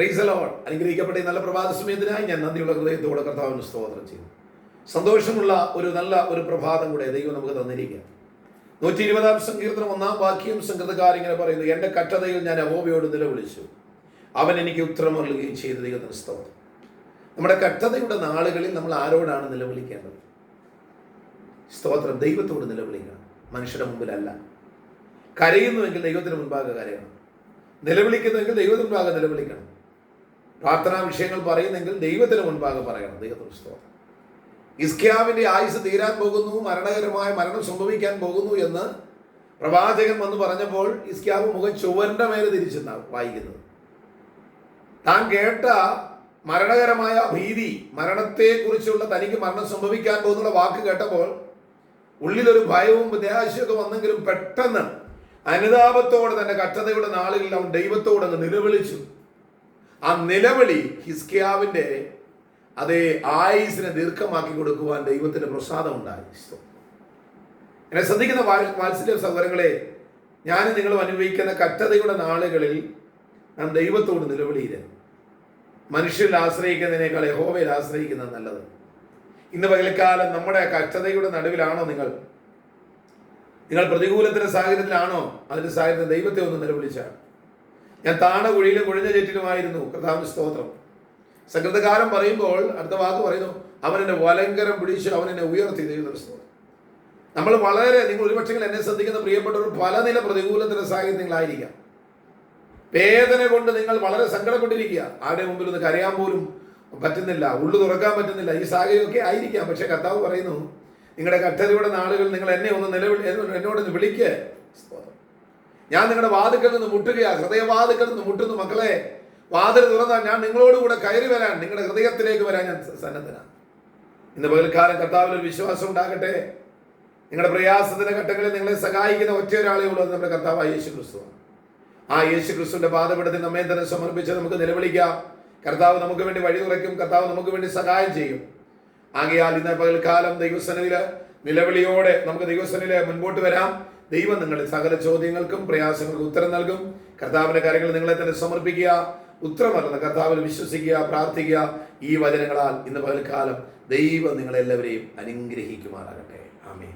Praise the Lord. അനുഗ്രഹിക്കപ്പെട്ട ഈ നല്ല പ്രഭാത സമയത്തിനായി ഞാൻ നന്ദിയുള്ള ഹൃദയത്തോടെ കർത്താവിന് സ്തോത്രം ചെയ്യുന്നു. സന്തോഷമുള്ള ഒരു നല്ല ഒരു പ്രഭാതം കൂടെ ദൈവം നമുക്ക് തന്നിരിക്കുക. 120 സങ്കീർത്തനം 1 വാക്യം സംഗീതക്കാരിങ്ങനെ പറയുന്നു, എൻ്റെ കഷ്ടതയിൽ ഞാൻ യഹോവയോട് നിലവിളിച്ചു, അവൻ എനിക്ക് ഉത്തരം നൽകുകയും ചെയ്തു. ദൈവത്തിന് സ്തോത്രം. നമ്മുടെ കഷ്ടതയുടെ നാളുകളിൽ നമ്മൾ ആരോടാണ് നിലവിളിക്കേണ്ടത്? സ്തോത്രം. ദൈവത്തോട് നിലവിളിക്കണം, മനുഷ്യരുടെ മുമ്പിലല്ല. കരയുന്നുവെങ്കിൽ ദൈവത്തിന് മുൻപാകെ കരയണം. നിലവിളിക്കുന്നുവെങ്കിൽ ദൈവത്തിന് മുൻപാകെ നിലവിളിക്കണം. പ്രാർത്ഥനാ വിഷയങ്ങൾ പറയുന്നെങ്കിൽ ദൈവത്തിന് മുൻപാകെ പറയണം. ദൈവത്തിന് സ്തോത്രം. ഹിസ്കിയാവിന്റെ ആയുസ് തീരാൻ പോകുന്നു, മരണകരമായ മരണം സംഭവിക്കാൻ പോകുന്നു എന്ന് പ്രവാചകൻ വന്ന് പറഞ്ഞപ്പോൾ ഹിസ്കിയാവ് മുഖം ചുവരിന്റെ മേലെ തിരിച്ചെന്നാണ് വായിക്കുന്നത്. താൻ കേട്ട മരണകരമായ ഭീതി, മരണത്തെ കുറിച്ചുള്ള തനിക്ക് മരണം സംഭവിക്കാൻ പോകുന്നുള്ള വാക്ക് കേട്ടപ്പോൾ ഉള്ളിലൊരു ഭയവും നിരാശയൊക്കെ വന്നെങ്കിലും പെട്ടെന്ന് അനുതാപത്തോടെ തന്റെ കഷ്ടതയുടെ നാളുകളിൽ അവൻ ദൈവത്തോട് നിലവിളിച്ചു. ആ നിലവിളി ഹിസ്കിയാവിന്റെ അതേ ആയുസിനെ ദീർഘമാക്കി കൊടുക്കുവാൻ ദൈവത്തിന്റെ പ്രസാദം ഉണ്ടായി. എന്നെ ശ്രദ്ധിക്കുന്ന വാത്സല്യ സഹോദരങ്ങളെ, ഞാൻ നിങ്ങളും അനുഭവിക്കുന്ന കഷ്ടതയുടെ നാളുകളിൽ നാം ദൈവത്തോട് നിലവിളിയില്ല. മനുഷ്യരിൽ ആശ്രയിക്കുന്നതിനേക്കാൾ യഹോവയിൽ ആശ്രയിക്കുന്നത് നല്ലത്. ഇന്ന് പകൽക്കാലം നമ്മുടെ കഷ്ടതയുടെ നടുവിലാണോ നിങ്ങൾ പ്രതികൂലത്തിന്റെ സാഹചര്യത്തിലാണോ? അതിന്റെ സാഹചര്യത്തിൽ ദൈവത്തെ ഒന്ന് നിലവിളിച്ചാണ്. ഞാൻ താണ കുഴിയിലും കുഴിഞ്ഞ ചെറ്റിലുമായിരുന്നു. കർത്താവിന്റെ സ്തോത്രം. സംഗീതകാരൻ പറയുമ്പോൾ അടുത്ത വാക്ക് പറയുന്നു, അവൻ എന്നെ വലങ്കരം പിടിച്ച് അവൻ എന്നെ ഉയർത്തി. ദൈവത്തിന്റെ സ്തോത്രം. നമ്മൾ നിങ്ങൾ ഒരുപക്ഷെ എന്നെ ശ്രദ്ധിക്കുന്ന പ്രിയപ്പെട്ടവർ പല നില പ്രതികൂലത്തിന്റെ സാഹചര്യങ്ങളായിരിക്കാം. വേദന കൊണ്ട് നിങ്ങൾ വളരെ സങ്കടപ്പെട്ടിരിക്കുക. ആരുടെ മുമ്പിൽ ഒന്ന് കരയാൻ പോലും പറ്റുന്നില്ല, ഉള്ളു തുറക്കാൻ പറ്റുന്നില്ല. ഈ സാഹചര്യമൊക്കെ ആയിരിക്കാം. പക്ഷെ കർത്താവ് പറയുന്നു, നിങ്ങളുടെ കഷ്ടതയുടെ നാളുകൾ നിങ്ങൾ എന്നെ ഒന്ന് എന്നോടൊന്ന് വിളിക്കുക. ഞാൻ നിങ്ങളുടെ വാതിൽക്കൽ നിന്ന് മുട്ടുകയാ, ഹൃദയവാതിൽക്കൽ നിന്ന് മുട്ടുന്നു. മക്കളെ, വാതിൽ തുറന്നാൽ ഞാൻ നിങ്ങളോട് കൂടെ കയറി വരാൻ, നിങ്ങളുടെ ഹൃദയത്തിലേക്ക് വരാൻ ഞാൻ സന്നദ്ധനാണ്. ഇന്ന് പകൽക്കാലം കർത്താവിൽ ഒരു വിശ്വാസം ഉണ്ടാകട്ടെ. നിങ്ങളുടെ പ്രയാസത്തിന്റെ ഘട്ടങ്ങളിൽ നിങ്ങളെ സഹായിക്കുന്ന ഒറ്റ ഒരാളേ ഉള്ളൂ, നമ്മുടെ കർത്താവായ യേശു ക്രിസ്തുവാണ്. ആ യേശു ക്രിസ്തുവിന്റെ പാദപീഠത്തിൽ നമ്മെ തന്നെ സമർപ്പിച്ച് നമുക്ക് നിലവിളിക്കാം. കർത്താവ് നമുക്ക് വേണ്ടി വഴി തുറയ്ക്കും. കർത്താവ് നമുക്ക് വേണ്ടി സഹായം ചെയ്യും. ആകയാൽ ഇന്ന് പകൽക്കാലം ദൈവസന്നിധിയില് നിലവിളിയോടെ നമുക്ക് ദൈവസന്നിധിയില് മുൻപോട്ട് വരാം. ദൈവം നിങ്ങളുടെ സകല ചോദ്യങ്ങൾക്കും പ്രയാസങ്ങൾക്കും ഉത്തരം നൽകും. കർത്താവിന്റെ കാര്യങ്ങൾ നിങ്ങളെ തന്നെ സമർപ്പിക്കുക. ഉത്തരമല്ലെന്ന് കർത്താവിൽ വിശ്വസിക്കുക, പ്രാർത്ഥിക്കുക. ഈ വചനങ്ങളാൽ ഇന്ന് പകൽക്കാലം ദൈവം നിങ്ങളെല്ലാവരെയും അനുഗ്രഹിക്കുമാറാകട്ടെ. ആമേൻ.